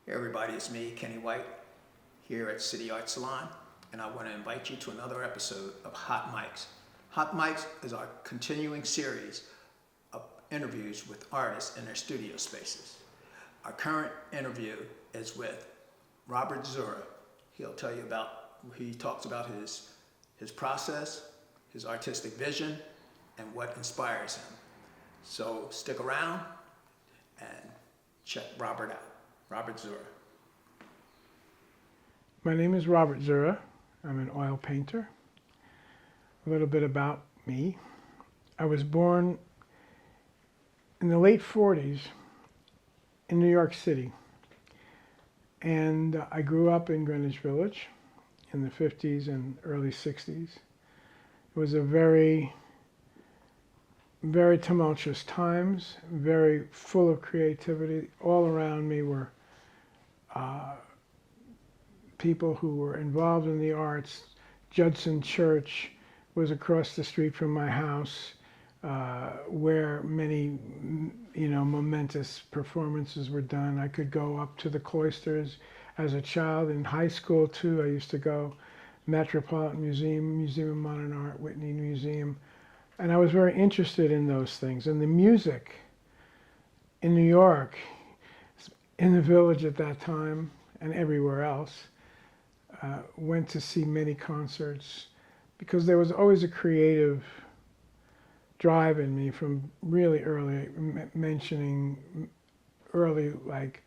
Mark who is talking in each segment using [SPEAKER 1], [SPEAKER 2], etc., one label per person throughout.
[SPEAKER 1] Hey everybody, it's me, Kenny White, here at City Arts Salon, and I want to invite you to another episode of Hot Mics. Hot Mics is our continuing series of interviews with artists in their studio spaces. Our current interview is with Robert Zurer. He talks about his process, his artistic vision, and what inspires him. So stick around and check Robert out. Robert Zurer.
[SPEAKER 2] My name is Robert Zurer. I'm an oil painter. A little bit about me. I was born in the late 40s in New York City. And I grew up in Greenwich Village in the 50s and early 60s. It was a very tumultuous times, very full of creativity. All around me were people who were involved in the arts. Judson Church was across the street from my house, where many, momentous performances were done. I could go up to the cloisters as a child. In high school too, I used to go Metropolitan Museum, Museum of Modern Art, Whitney Museum, and I was very interested in those things. And the music in New York, in the Village at that time, and everywhere else, went to see many concerts because there was always a creative drive in me from really early, mentioning early, like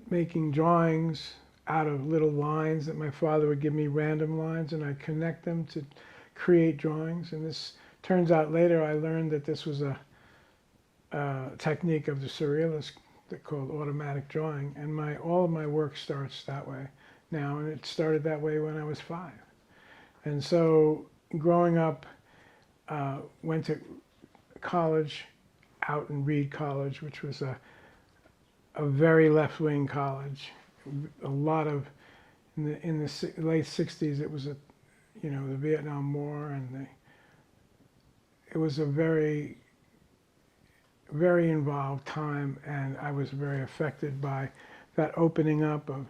[SPEAKER 2] making drawings out of little lines that my father would give me, random lines, and I'd connect them to create drawings. And this turns out later I learned that this was a technique of the Surrealists called automatic drawing, and all of my work starts that way now, and it started that way when I was 5. And so growing up, went to college out in Reed College, which was a very left-wing college. A lot of, in the late 60s, it was the Vietnam War, and it was a very involved time, and I was very affected by that opening up of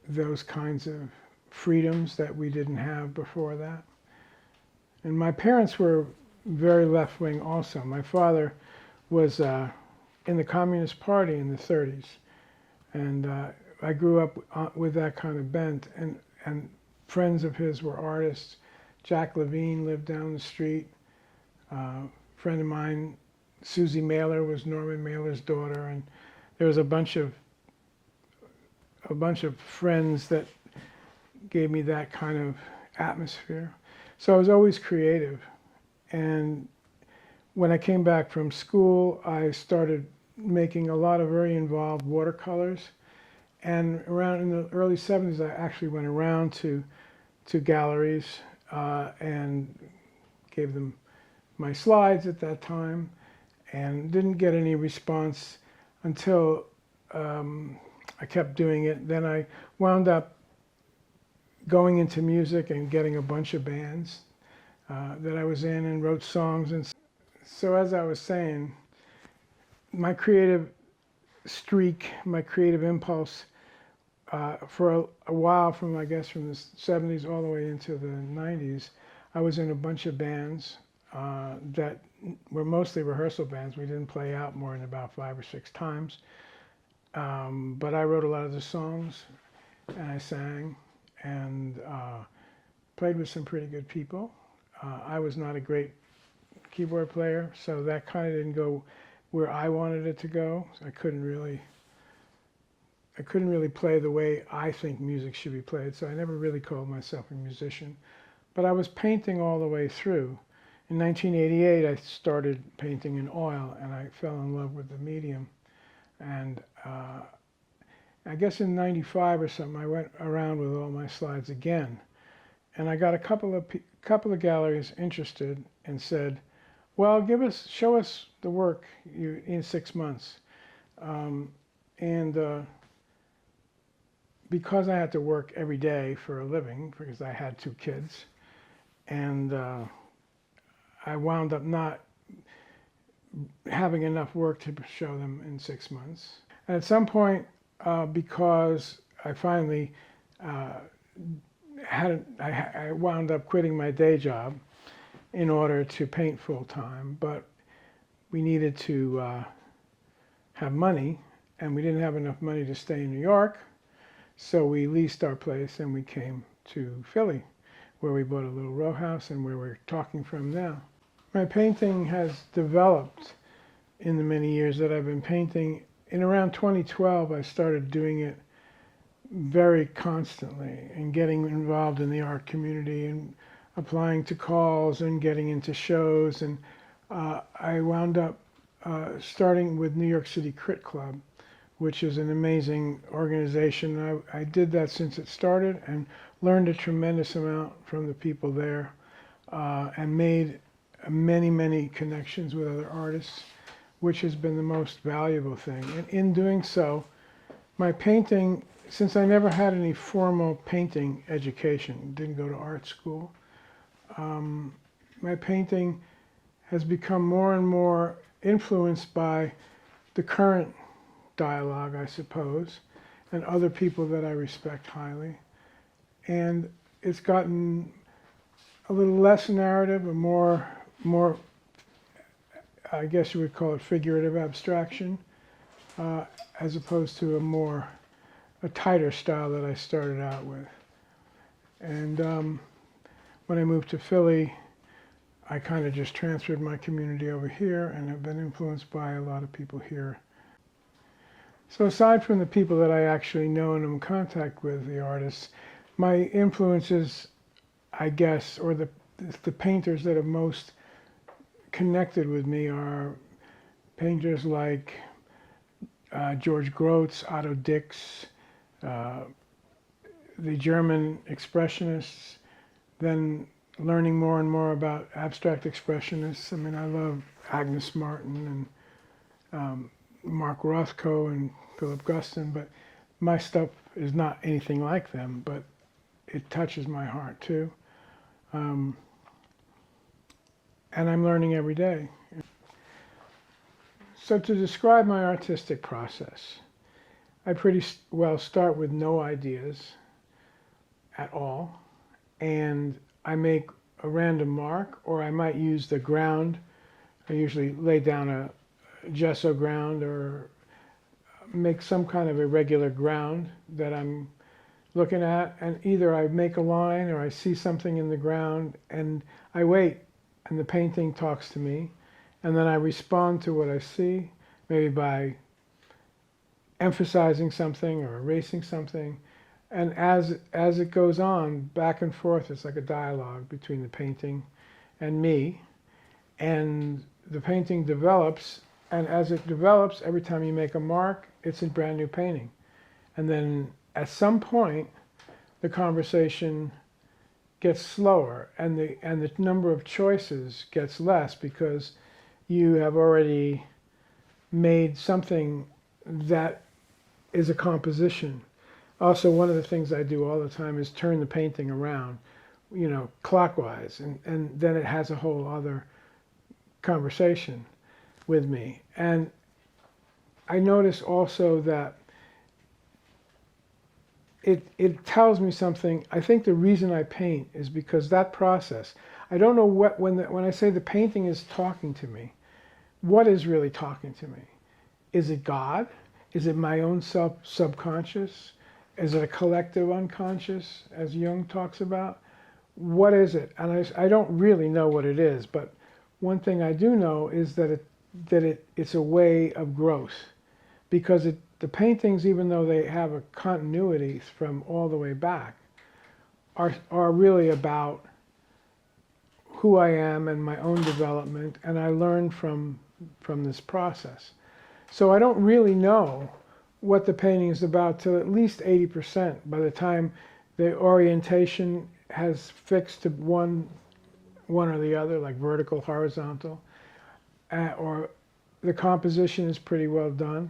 [SPEAKER 2] those kinds of freedoms that we didn't have before that. And my parents were very left-wing also. My father was in the Communist Party in the 30s, and I grew up with that kind of bent, and friends of his were artists. Jack Levine lived down the street. Friend of mine, Susie Mailer, was Norman Mailer's daughter, and there was a bunch of friends that gave me that kind of atmosphere. So I was always creative. And when I came back from school, I started making a lot of very involved watercolors. And around in the early 70s, I actually went around to galleries and gave them my slides at that time, and didn't get any response until I kept doing it. Then I wound up going into music and getting a bunch of bands that I was in, and wrote songs. And so, as I was saying, my creative streak, my creative impulse, for a while, from the 70s all the way into the 90s, I was in a bunch of bands that were mostly rehearsal bands. We didn't play out more than about 5 or 6 times. But I wrote a lot of the songs, and I sang, and played with some pretty good people. I was not a great keyboard player, so that kind of didn't go where I wanted it to go. So I couldn't really play the way I think music should be played, so I never really called myself a musician. But I was painting all the way through. In 1988, I started painting in oil, and I fell in love with the medium. And I guess in 95 or something, I went around with all my slides again. And I got a couple of galleries interested and said, well, show us the work in 6 months. Because I had to work every day for a living, because I had 2 kids, and I wound up not having enough work to show them in 6 months. And at some point, because I finally I wound up quitting my day job in order to paint full time, but we needed to have money, and we didn't have enough money to stay in New York, so we leased our place and we came to Philly, where we bought a little row house and where we're talking from now. My painting has developed in the many years that I've been painting. In around 2012, I started doing it very constantly and getting involved in the art community and applying to calls and getting into shows. And I wound up starting with New York City Crit Club, which is an amazing organization. I did that since it started and learned a tremendous amount from the people there, and made many connections with other artists, which has been the most valuable thing. And in doing so, my painting, since I never had any formal painting education, didn't go to art school, my painting has become more and more influenced by the current dialogue, I suppose, and other people that I respect highly. And it's gotten a little less narrative, a more, I guess you would call it figurative abstraction, as opposed to a tighter style that I started out with. And when I moved to Philly, I kind of just transferred my community over here and have been influenced by a lot of people here. So aside from the people that I actually know and am in contact with, the artists, my influences, I guess, or the painters that have most connected with me are painters like George Grosz, Otto Dix, the German expressionists, then learning more and more about abstract expressionists. I mean, I love Agnes Martin and Mark Rothko and Philip Guston, but my stuff is not anything like them, but it touches my heart too. And I'm learning every day. So to describe my artistic process, I pretty well start with no ideas at all, and I make a random mark, or I might use the ground. I usually lay down a gesso ground or make some kind of irregular ground that I'm looking at, and either I make a line or I see something in the ground and I wait, and the painting talks to me, and then I respond to what I see, maybe by emphasizing something or erasing something. And as it goes on, back and forth, it's like a dialogue between the painting and me. And the painting develops, and as it develops, every time you make a mark, it's a brand new painting. And then at some point, the conversation gets slower, and the number of choices gets less, because you have already made something that is a composition. Also, one of the things I do all the time is turn the painting around, clockwise, and then it has a whole other conversation with me. And I notice also that it tells me something. I think the reason I paint is because that process, I don't know when I say the painting is talking to me, what is really talking to me? Is it God? Is it my own subconscious? Is it a collective unconscious, as Jung talks about? What is it? And I don't really know what it is, but one thing I do know is that it's a way of growth, because the paintings, even though they have a continuity from all the way back, are really about who I am and my own development, and I learn from this process. So I don't really know what the painting is about till at least 80%. By the time the orientation has fixed to one or the other, like vertical, horizontal, or the composition is pretty well done.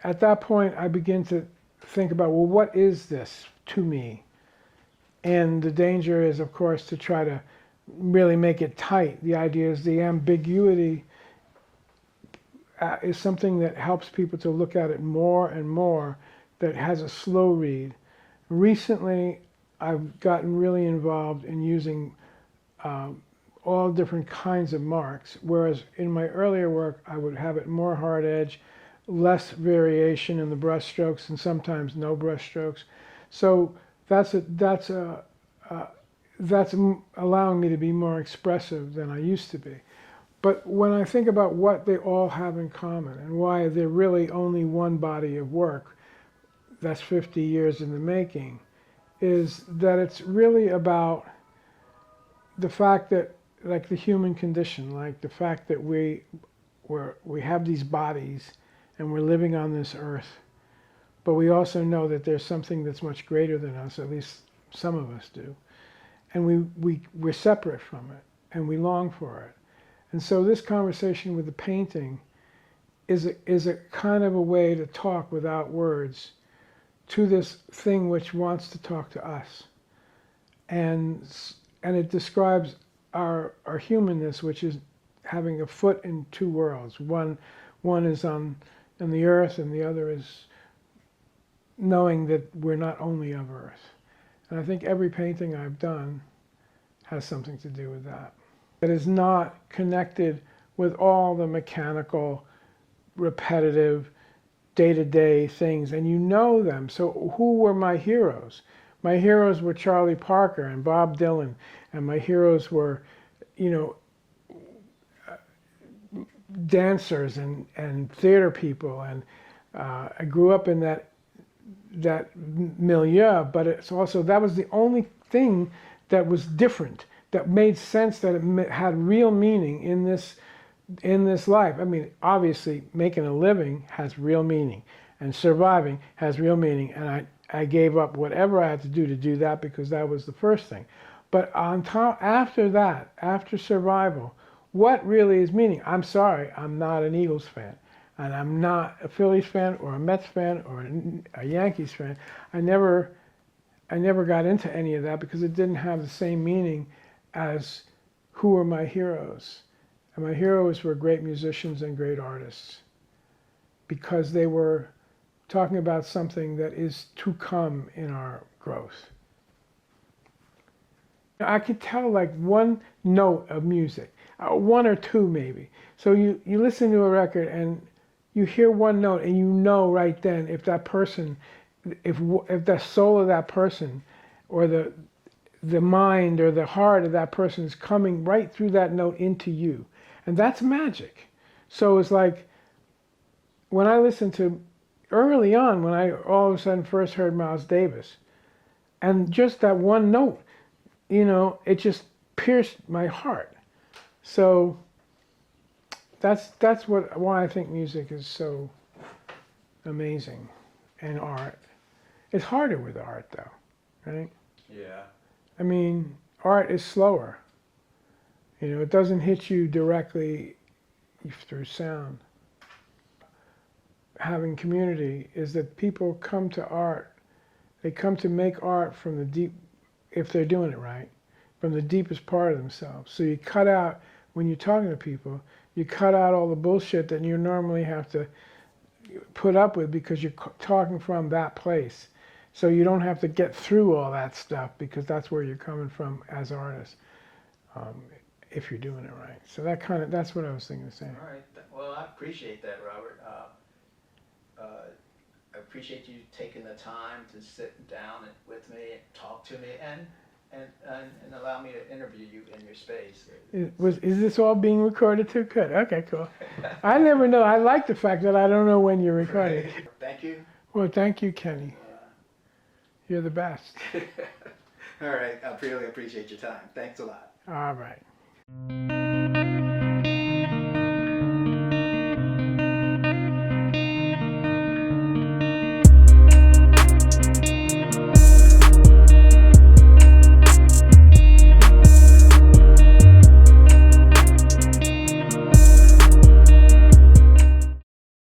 [SPEAKER 2] At that point, I begin to think about, well, what is this to me? And the danger is, of course, to try to really make it tight. The idea is the ambiguity is something that helps people to look at it more and more, that has a slow read. Recently, I've gotten really involved in using all different kinds of marks, whereas in my earlier work, I would have it more hard edge, less variation in the brush strokes, and sometimes no brush strokes. So that's allowing me to be more expressive than I used to be. But when I think about what they all have in common and why they're really only one body of work that's 50 years in the making, is that it's really about the fact that, like the human condition, like the fact that we have these bodies and we're living on this earth, but we also know that there's something that's much greater than us, at least some of us do, and we're separate from it and we long for it. And so this conversation with the painting is a kind of a way to talk without words to this thing which wants to talk to us. And it describes our humanness, which is having a foot in two worlds. One is on the earth, and the other is knowing that we're not only of earth. And I think every painting I've done has something to do with that. That is not connected with all the mechanical, repetitive, day-to-day things, and you know them. So who were my heroes? My heroes were Charlie Parker and Bob Dylan, and my heroes were, dancers and theater people, and I grew up in that milieu, but it's also, that was the only thing that was different, that made sense, that it had real meaning in this life. I mean, obviously, making a living has real meaning, and surviving has real meaning, and I gave up whatever I had to do that, because that was the first thing. But on top, after that, after survival, what really is meaning? I'm sorry, I'm not an Eagles fan, and I'm not a Phillies fan or a Mets fan or a Yankees fan. I never got into any of that because it didn't have the same meaning as who were my heroes. And my heroes were great musicians and great artists, because they were talking about something that is to come in our growth. I could tell like one note of music, one or two maybe. So you listen to a record and you hear one note and you know right then if that person, if the soul of that person, or the mind or the heart of that person is coming right through that note into you. And that's magic. So it's like, when I listened to, early on, when I all of a sudden first heard Miles Davis, and just that one note, it just pierced my heart. So that's why I think music is so amazing, and art. It's harder with art though, right?
[SPEAKER 1] Yeah.
[SPEAKER 2] I mean, art is slower. It doesn't hit you directly through sound. Having community is that people come to art, they come to make art from the deep, if they're doing it right, from the deepest part of themselves. So you cut out, when you're talking to people, you cut out all the bullshit that you normally have to put up with, because you're talking from that place. So you don't have to get through all that stuff, because that's where you're coming from as artists, if you're doing it right. So that's what I was thinking of saying.
[SPEAKER 1] All right. Well, I appreciate that, Robert. I appreciate you taking the time to sit down with me and talk to me and allow me to interview you in your space.
[SPEAKER 2] Is this all being recorded too? Good. Okay, cool. I never know. I like the fact that I don't know when you're recording.
[SPEAKER 1] Thank you.
[SPEAKER 2] Well, thank you, Kenny. You're the best.
[SPEAKER 1] All right. I really appreciate your time. Thanks a lot.
[SPEAKER 2] All right.